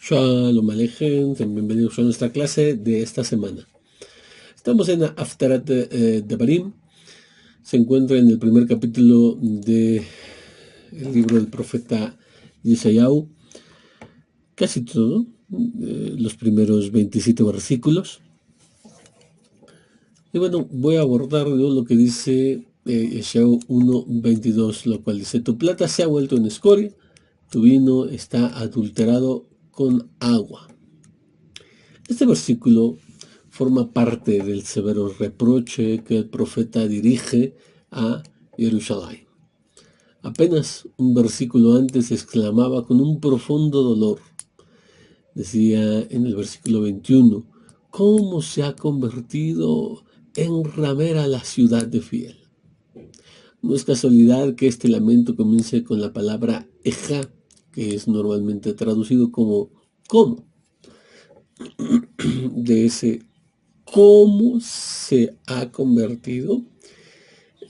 Shalom Aleichem, bienvenidos a nuestra clase de esta semana. Estamos en Haftarat Devarim. Se encuentra en el primer capítulo del libro del profeta Yeshayahu. Casi todo, los primeros 27 versículos. Y bueno, voy a abordar lo que dice Yeshayahu 1:22, lo cual dice: tu plata se ha vuelto en escoria, tu vino está adulterado con agua. Este versículo forma parte del severo reproche que el profeta dirige a Jerusalén. Apenas un versículo antes exclamaba con un profundo dolor. Decía en el versículo 21, ¿cómo se ha convertido en ramera la ciudad de Fiel? No es casualidad que este lamento comience con la palabra Eja, que es normalmente traducido como ¿cómo? De ese cómo se ha convertido,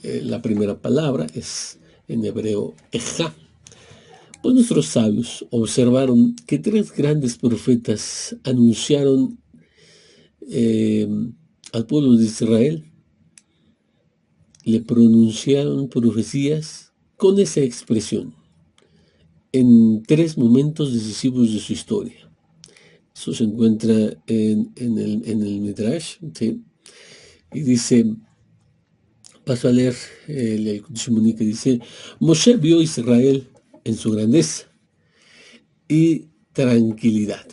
la primera palabra es en hebreo Eja. Pues nuestros sabios observaron que tres grandes profetas anunciaron al pueblo de Israel, le pronunciaron profecías con esa expresión en tres momentos decisivos de su historia. Eso se encuentra en el Midrash, ¿sí? Y dice, paso a leer el Shimoni, que dice: Moshe vio a Israel en su grandeza y tranquilidad.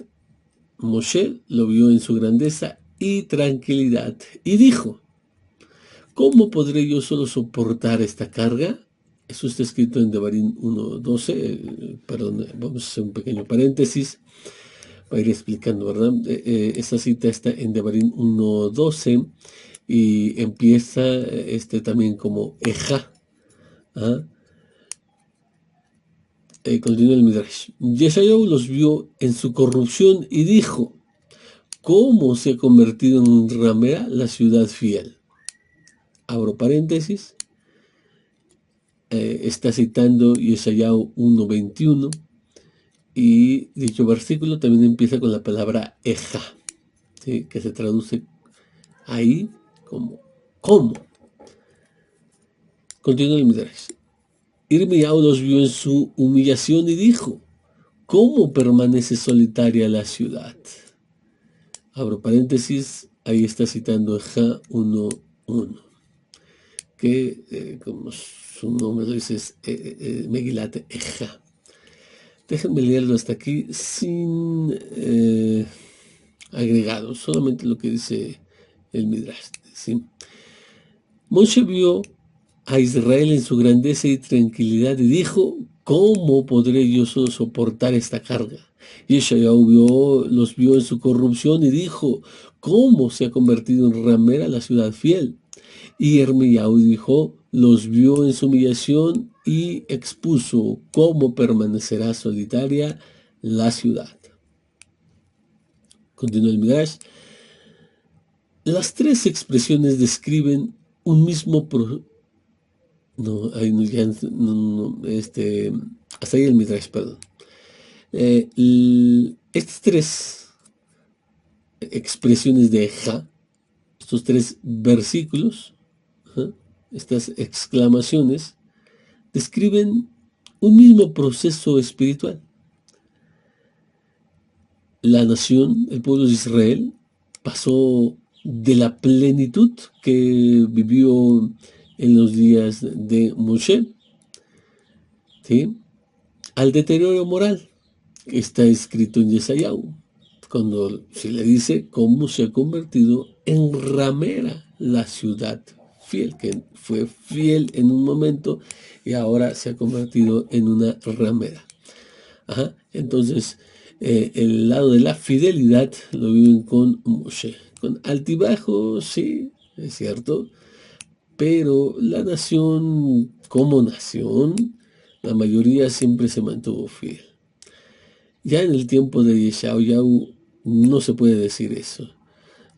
Moshe lo vio en su grandeza y tranquilidad y dijo: ¿cómo podré yo solo soportar esta carga? Eso está escrito en Devarim 1:12. Perdón, vamos a hacer un pequeño paréntesis para ir explicando, ¿verdad? Esa cita está en Devarim 1:12 y empieza también como Eja. Continúa el Midrash. Yeshayahu los vio en su corrupción y dijo: ¿cómo se ha convertido en ramera la ciudad fiel? Abro paréntesis. Está citando Yeshayahu 1:21 y dicho versículo también empieza con la palabra Eja, ¿sí? Que se traduce ahí como ¿cómo? Continúa el Midrash. Irmiyahu los vio en su humillación y dijo: ¿cómo permanece solitaria la ciudad? Abro paréntesis, ahí está citando Eja 1:1, que como su nombre lo dice es Megilat Eja. Déjenme leerlo hasta aquí sin agregados, solamente lo que dice el Midrash, ¿sí? Moshe vio a Israel en su grandeza y tranquilidad y dijo: ¿cómo podré yo solo soportar esta carga? Yeshayahu los vio en su corrupción y dijo: ¿cómo se ha convertido en ramera la ciudad fiel? Y Irmiyahu dijo: los vio en su humillación y expuso cómo permanecerá solitaria la ciudad. Continúa el Midrash. Las tres expresiones describen un mismo hasta ahí el Midrash, perdón. Estas tres expresiones de Eja, estos tres versículos, estas exclamaciones, describen un mismo proceso espiritual. La nación, el pueblo de Israel, pasó de la plenitud que vivió en los días de Moshe, ¿sí?, al deterioro moral que está escrito en Yeshayahu, cuando se le dice cómo se ha convertido en ramera la ciudad fiel, que fue fiel en un momento y ahora se ha convertido en una ramera. Entonces, el lado de la fidelidad lo viven con Moshe, con altibajos, sí, es cierto, pero la nación, como nación, la mayoría siempre se mantuvo fiel. Ya en el tiempo de Yeshayahu no se puede decir eso.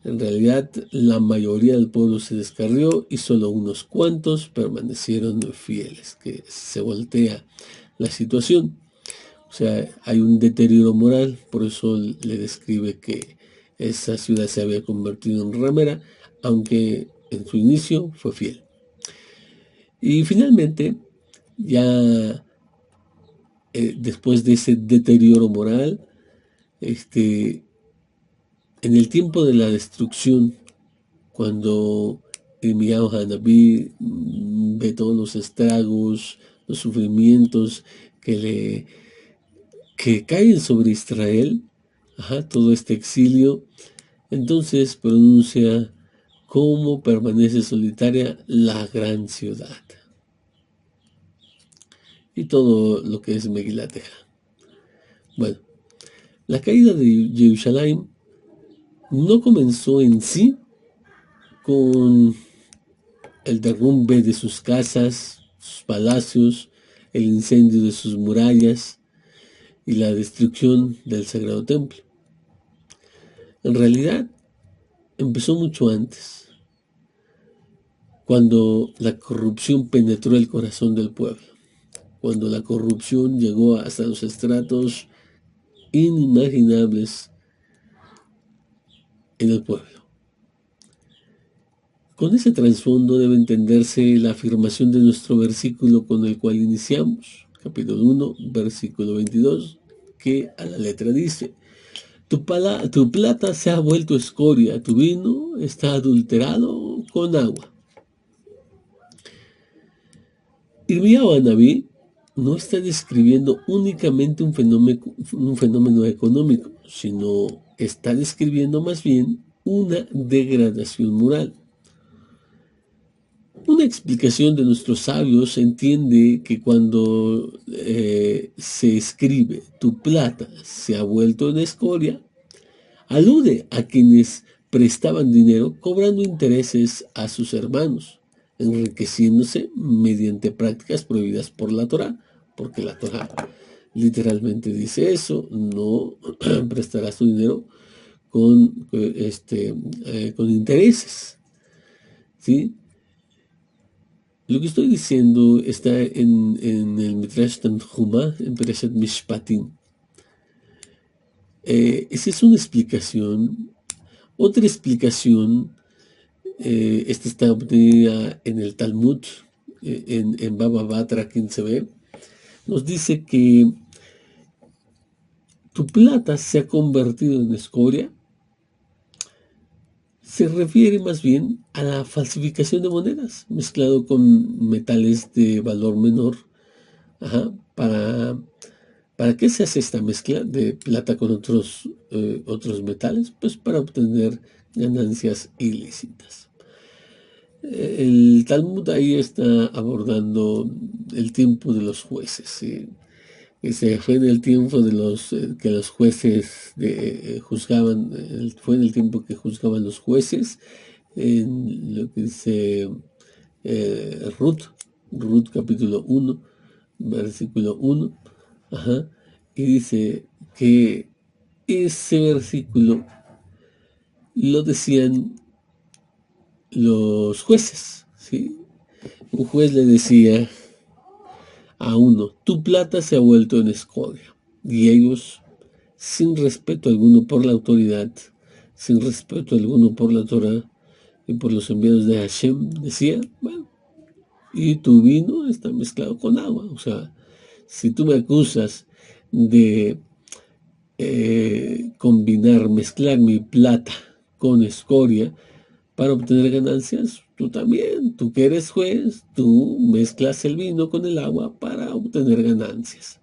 En realidad, la mayoría del pueblo se descarrió y solo unos cuantos permanecieron fieles, que se voltea la situación. sea, hay un deterioro moral, por eso le describe que esa ciudad se había convertido en ramera, aunque en su inicio fue fiel. Y finalmente, ya después de ese deterioro moral, en el tiempo de la destrucción, cuando Irmiyahu Hanabí ve todos los estragos, los sufrimientos que caen sobre Israel, todo este exilio, entonces pronuncia cómo permanece solitaria la gran ciudad. Y todo lo que es Megilateja. Bueno, la caída de Jerusalén no comenzó en sí con el derrumbe de sus casas, sus palacios, el incendio de sus murallas y la destrucción del Sagrado Templo. En realidad, empezó mucho antes, cuando la corrupción penetró el corazón del pueblo, cuando la corrupción llegó hasta los estratos inimaginables en el pueblo. Con ese trasfondo debe entenderse la afirmación de nuestro versículo con el cual iniciamos, capítulo 1, versículo 22, que a la letra dice: tu plata se ha vuelto escoria, tu vino está adulterado con agua. Irmiyahu Hanabí no está describiendo únicamente un fenómeno económico, sino está describiendo más bien una degradación moral. Una explicación de nuestros sabios entiende que cuando se escribe tu plata se ha vuelto en escoria, alude a quienes prestaban dinero cobrando intereses a sus hermanos, enriqueciéndose mediante prácticas prohibidas por la Torá, porque la Torá literalmente dice eso: no prestarás tu dinero con intereses, ¿sí? Lo que estoy diciendo está en el Midrash Tanhuma, en Perashat Mishpatim. Esa es una explicación. Otra explicación, esta está obtenida en el Talmud, en Baba Batra 15b, nos dice que tu plata se ha convertido en escoria. Se refiere más bien a la falsificación de monedas, mezclado con metales de valor menor. ¿Para qué se hace esta mezcla de plata con otros metales? Pues para obtener ganancias ilícitas. El Talmud ahí está abordando el tiempo de los jueces, ¿sí? Que se fue en el tiempo de que los jueces juzgaban, fue en el tiempo que juzgaban los jueces, en lo que dice Ruth capítulo 1, versículo 1, y dice que ese versículo lo decían los jueces, ¿sí? Un juez le decía a uno: tu plata se ha vuelto en escoria. Y ellos, sin respeto alguno por la autoridad, sin respeto alguno por la Torah y por los enviados de Hashem, decía: bueno, y tu vino está mezclado con agua. O sea, si tú me acusas de mezclar mi plata con escoria para obtener ganancias, tú también, tú que eres juez, tú mezclas el vino con el agua para obtener ganancias.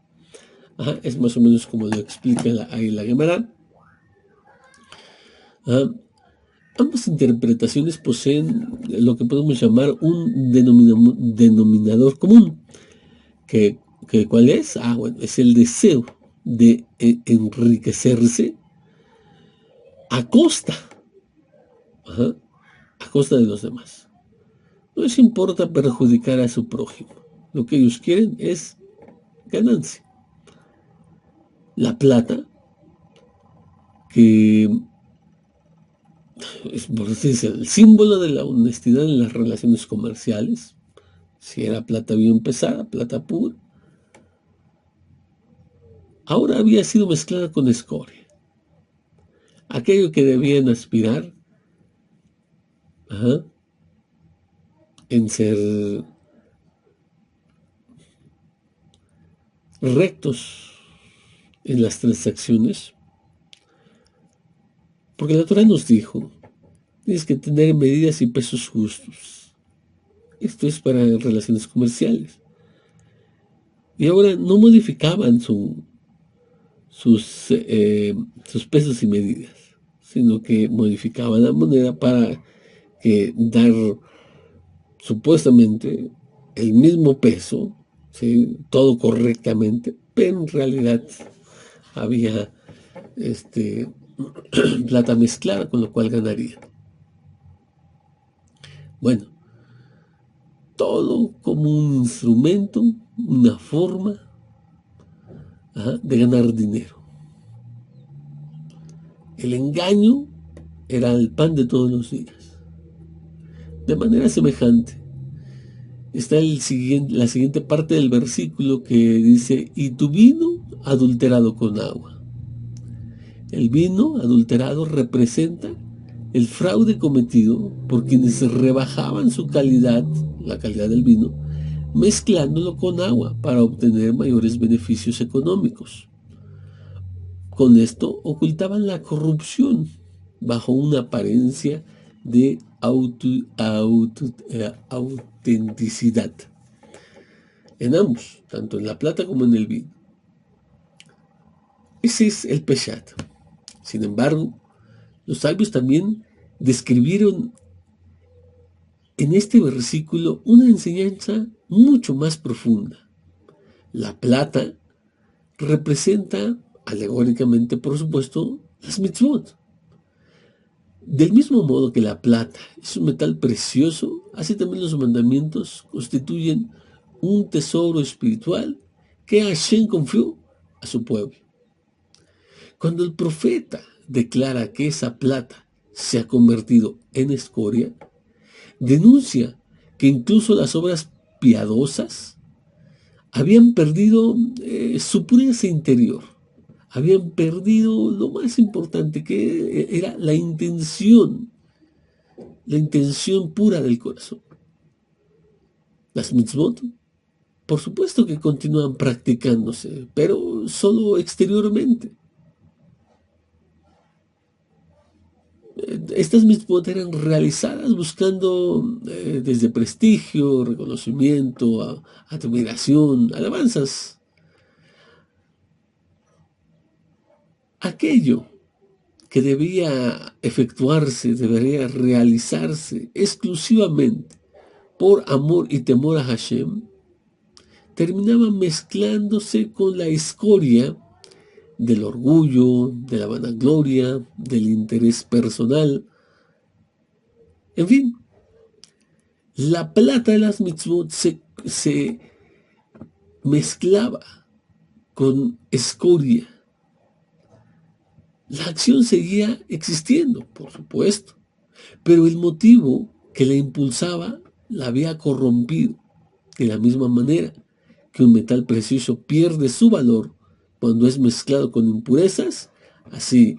Es más o menos como lo explica ahí la Gemara. Ambas interpretaciones poseen lo que podemos llamar un denominador común. ¿Cuál es? Bueno, es el deseo de enriquecerse a costa de los demás. No les importa perjudicar a su prójimo. Lo que ellos quieren es ganancia. La plata, que es por decirse el símbolo de la honestidad en las relaciones comerciales, si era plata bien pesada, plata pura, ahora había sido mezclada con escoria. Aquello que debían aspirar, ajá, en ser rectos en las transacciones, porque la Torah nos dijo, tienes que tener medidas y pesos justos. Esto es para relaciones comerciales. Y ahora no modificaban sus pesos y medidas, sino que modificaban la moneda para que dar supuestamente el mismo peso, ¿sí? Todo correctamente, pero en realidad había plata mezclada, con lo cual ganaría. Bueno, todo como un instrumento, una forma, de ganar dinero. El engaño era el pan de todos los días. De manera semejante, está la siguiente parte del versículo que dice, y tu vino adulterado con agua. El vino adulterado representa el fraude cometido por quienes rebajaban su calidad, la calidad del vino, mezclándolo con agua para obtener mayores beneficios económicos. Con esto ocultaban la corrupción bajo una apariencia de autenticidad. En ambos, tanto en la plata como en el vino. Ese es el peshat. Sin embargo, los sabios también describieron en este versículo una enseñanza mucho más profunda. La plata representa, alegóricamente por supuesto, las mitzvot. Del mismo modo que la plata es un metal precioso, así también los mandamientos constituyen un tesoro espiritual que Hashem confió a su pueblo. Cuando el profeta declara que esa plata se ha convertido en escoria, denuncia que incluso las obras piadosas habían perdido su pureza interior, habían perdido lo más importante, que era la intención pura del corazón. Las mitzvot, por supuesto que continúan practicándose, pero solo exteriormente. Estas mitzvot eran realizadas buscando desde prestigio, reconocimiento, admiración, alabanzas. Aquello que debía efectuarse, debería realizarse exclusivamente por amor y temor a Hashem, terminaba mezclándose con la escoria del orgullo, de la vanagloria, del interés personal. En fin, la plata de las mitzvot se mezclaba con escoria. La acción seguía existiendo, por supuesto, pero el motivo que la impulsaba la había corrompido. De la misma manera que un metal precioso pierde su valor cuando es mezclado con impurezas, así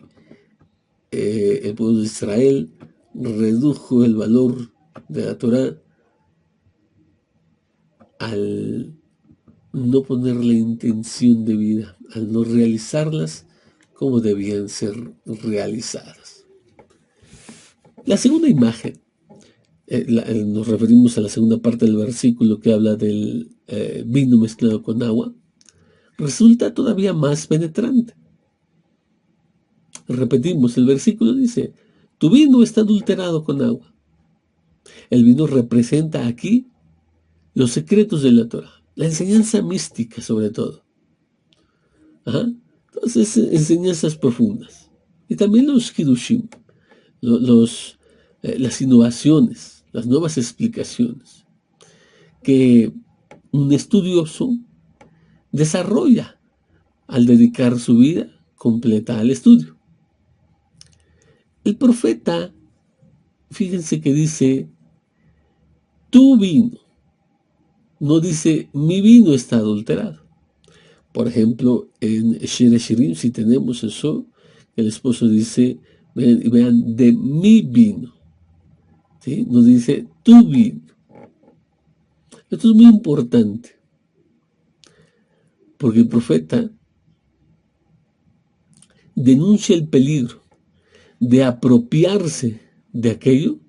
el pueblo de Israel redujo el valor de la Torah al no ponerle intención de vida, al no realizarlas como debían ser realizadas. La segunda imagen, nos referimos a la segunda parte del versículo que habla del vino mezclado con agua, resulta todavía más penetrante. Repetimos, el versículo dice, tu vino está adulterado con agua. El vino representa aquí los secretos de la Torah, la enseñanza mística sobre todo. Entonces, enseñanzas profundas. Y también los Hidushim, las innovaciones, las nuevas explicaciones que un estudioso desarrolla al dedicar su vida completa al estudio. El profeta, fíjense que dice, tu vino, no dice mi vino está adulterado, Por ejemplo, en Shir Shirim, si tenemos eso, el esposo dice, vean, de mi vino, ¿sí? No dice tu vino. Esto es muy importante, porque el profeta denuncia el peligro de apropiarse de aquello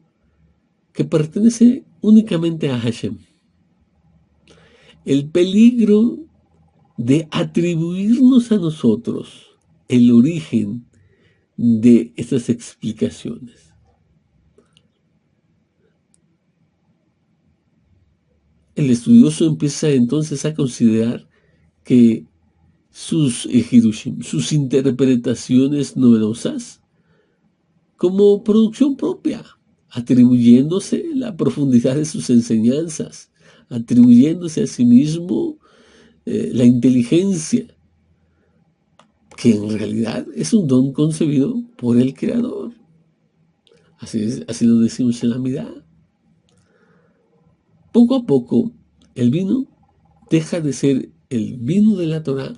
que pertenece únicamente a Hashem. El peligro de atribuirnos a nosotros el origen de estas explicaciones. El estudioso empieza entonces a considerar que sus hidushim, sus interpretaciones novedosas, como producción propia, atribuyéndose la profundidad de sus enseñanzas, atribuyéndose a sí mismo la inteligencia, que en realidad es un don concebido por el Creador. Así lo decimos en la Midá. Poco a poco, el vino deja de ser el vino de la Torá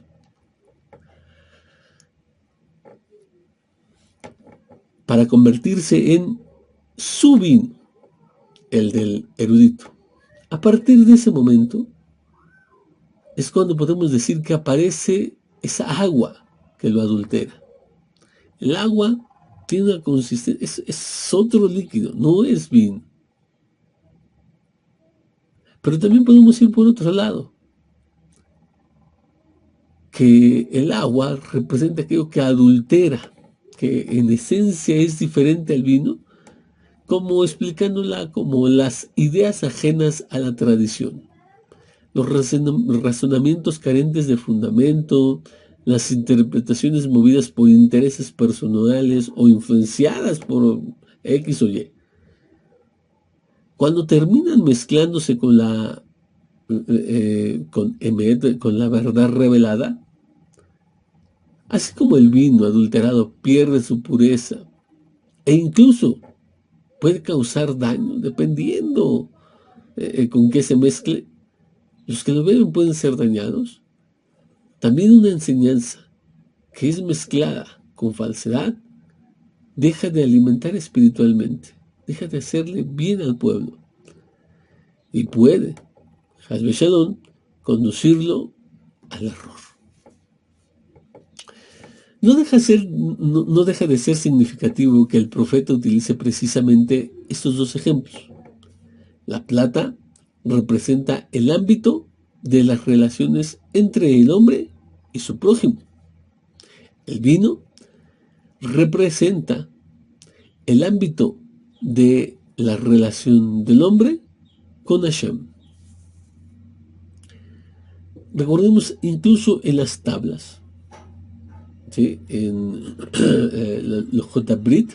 para convertirse en su vino, el del erudito. A partir de ese momento es cuando podemos decir que aparece esa agua que lo adultera. El agua tiene una consistencia, es otro líquido, no es vino. Pero también podemos ir por otro lado, que el agua representa aquello que adultera, que en esencia es diferente al vino, como explicándola como las ideas ajenas a la tradición, los razonamientos carentes de fundamento, las interpretaciones movidas por intereses personales o influenciadas por X o Y. Cuando terminan mezclándose con con la verdad revelada, así como el vino adulterado pierde su pureza e incluso puede causar daño dependiendo con qué se mezcle, los que lo beben pueden ser dañados. También una enseñanza que es mezclada con falsedad deja de alimentar espiritualmente, deja de hacerle bien al pueblo y puede, Hasbe Shalom, conducirlo al error. No deja de ser significativo que el profeta utilice precisamente estos dos ejemplos. La plata representa el ámbito de las relaciones entre el hombre y su prójimo. El vino representa el ámbito de la relación del hombre con Hashem. Recordemos incluso en las tablas, ¿sí? En los J. Brit,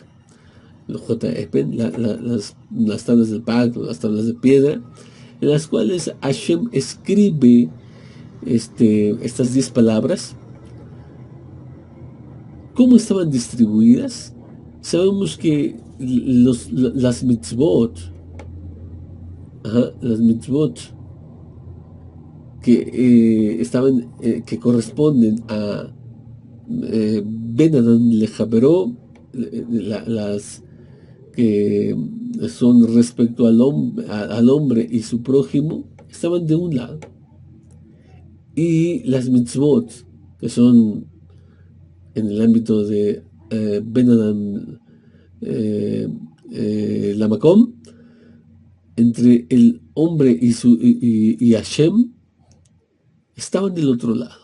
los J. Epen, las tablas del pacto, las tablas de piedra, en las cuales Hashem escribe estas 10 palabras. ¿Cómo estaban distribuidas? Sabemos que las mitzvot, las mitzvot que corresponden a Ben Adán Lejaberó, las que son respecto al hombre y su prójimo, estaban de un lado. Y las mitzvot, que son en el ámbito de Ben Adán Lamakom, entre el hombre y Hashem, estaban del otro lado.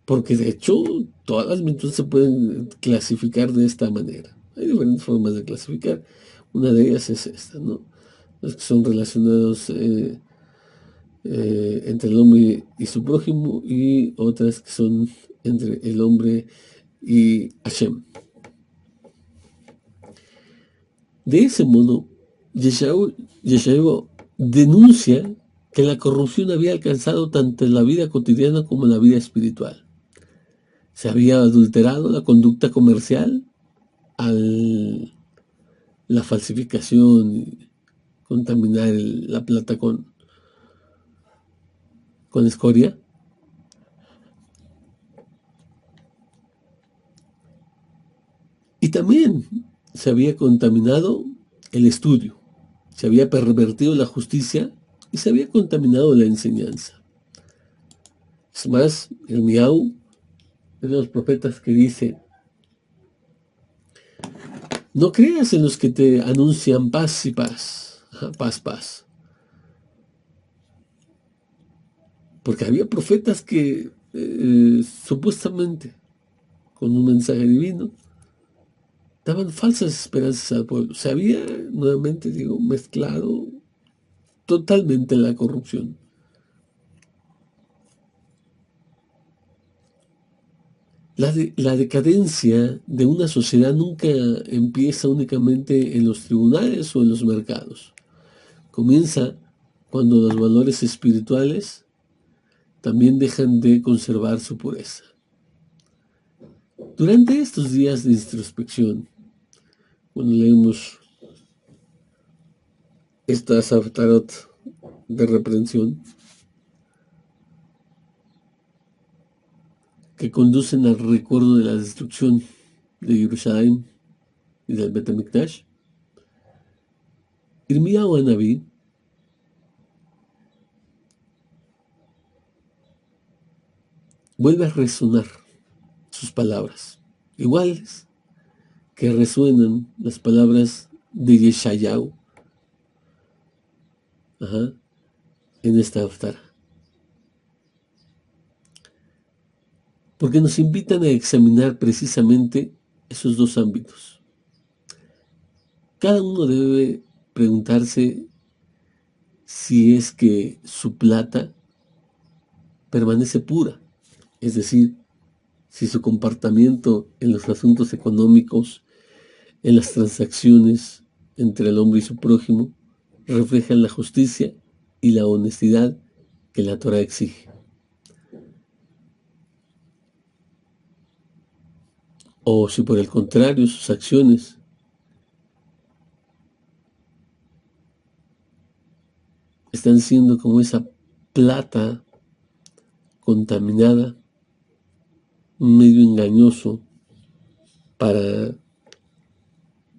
Porque de hecho, todas las mitzvot se pueden clasificar de esta manera. Hay diferentes formas de clasificar. Una de ellas es esta, ¿no? Las que son relacionados entre el hombre y su prójimo, y otras que son entre el hombre y Hashem. De ese modo, Yeshayahu denuncia que la corrupción había alcanzado tanto en la vida cotidiana como en la vida espiritual. Se había adulterado la conducta comercial al la falsificación, contaminar la plata con escoria. también se había contaminado el estudio, se había pervertido la justicia y se había contaminado la enseñanza. Es más, el Miau es de los profetas que dice: no creas en los que te anuncian paz y paz, paz, paz. Porque había profetas que supuestamente con un mensaje divino daban falsas esperanzas al pueblo. Se había, nuevamente digo, mezclado totalmente la corrupción. La decadencia de una sociedad nunca empieza únicamente en los tribunales o en los mercados. Comienza cuando los valores espirituales también dejan de conservar su pureza. Durante estos días de introspección, cuando leemos estas Haftarot de reprensión, que conducen al recuerdo de la destrucción de Jerusalén y del Bet HaMikdash, Irmiyahu Anabí vuelve a resonar sus palabras, iguales que resuenan las palabras de Yeshayahu en esta Haftarah. Porque nos invitan a examinar precisamente esos dos ámbitos. Cada uno debe preguntarse si es que su plata permanece pura, es decir, si su comportamiento en los asuntos económicos, en las transacciones entre el hombre y su prójimo, reflejan la justicia y la honestidad que la Torah exige. O si por el contrario sus acciones están siendo como esa plata contaminada, medio engañoso para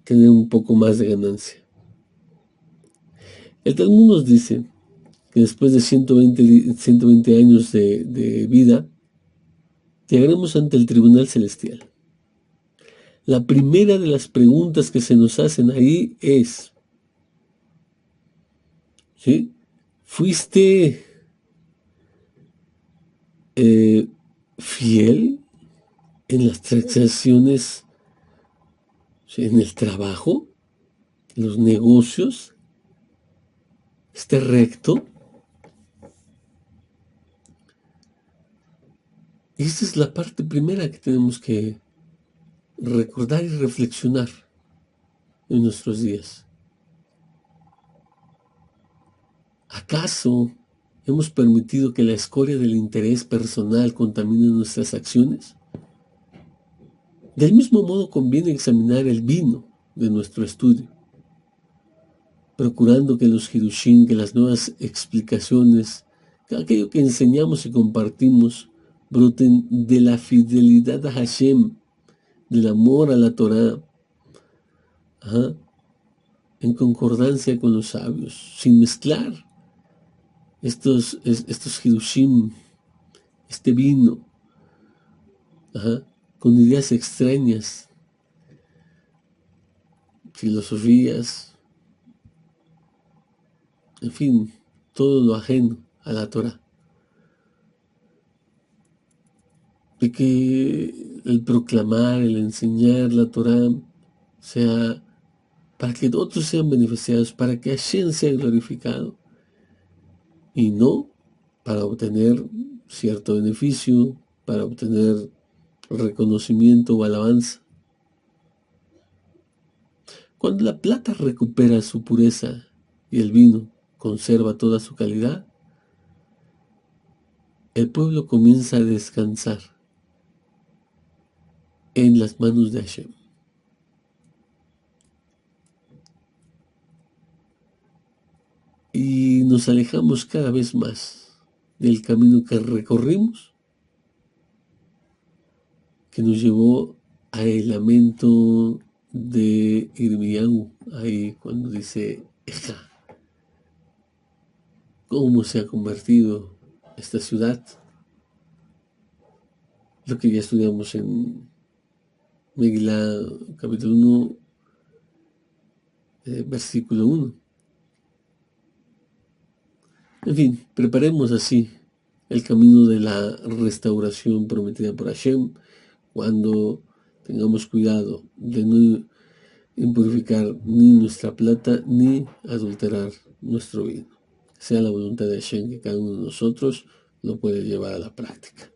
tener un poco más de ganancia. El Talmud nos dice que después de 120 años de vida, llegaremos ante el tribunal celestial. La primera de las preguntas que se nos hacen ahí es, ¿sí? ¿Fuiste fiel en las transacciones, ¿sí?, en el trabajo, en los negocios? ¿Esté recto? Y esta es la parte primera que tenemos que recordar y reflexionar en nuestros días. ¿Acaso hemos permitido que la escoria del interés personal contamine nuestras acciones? Del mismo modo conviene examinar el vino de nuestro estudio, procurando que los hidushim, que las nuevas explicaciones, que aquello que enseñamos y compartimos, broten de la fidelidad a Hashem, del amor a la Torah, en concordancia con los sabios, sin mezclar estos hidushim, este vino, con ideas extrañas, filosofías, en fin, todo lo ajeno a la Torah. Y que el proclamar, el enseñar la Torah sea para que otros sean beneficiados, para que Hashem sea glorificado, y no para obtener cierto beneficio, para obtener reconocimiento o alabanza. Cuando la plata recupera su pureza y el vino conserva toda su calidad, el pueblo comienza a descansar en las manos de Hashem. Y nos alejamos cada vez más del camino que recorrimos, que nos llevó al lamento de Irmiyahu, ahí cuando dice, Eja, cómo se ha convertido esta ciudad, lo que ya estudiamos en Megilá, capítulo 1, versículo 1. En fin, preparemos así el camino de la restauración prometida por Hashem cuando tengamos cuidado de no impurificar ni nuestra plata ni adulterar nuestro vino. Sea la voluntad de Hashem que cada uno de nosotros lo puede llevar a la práctica.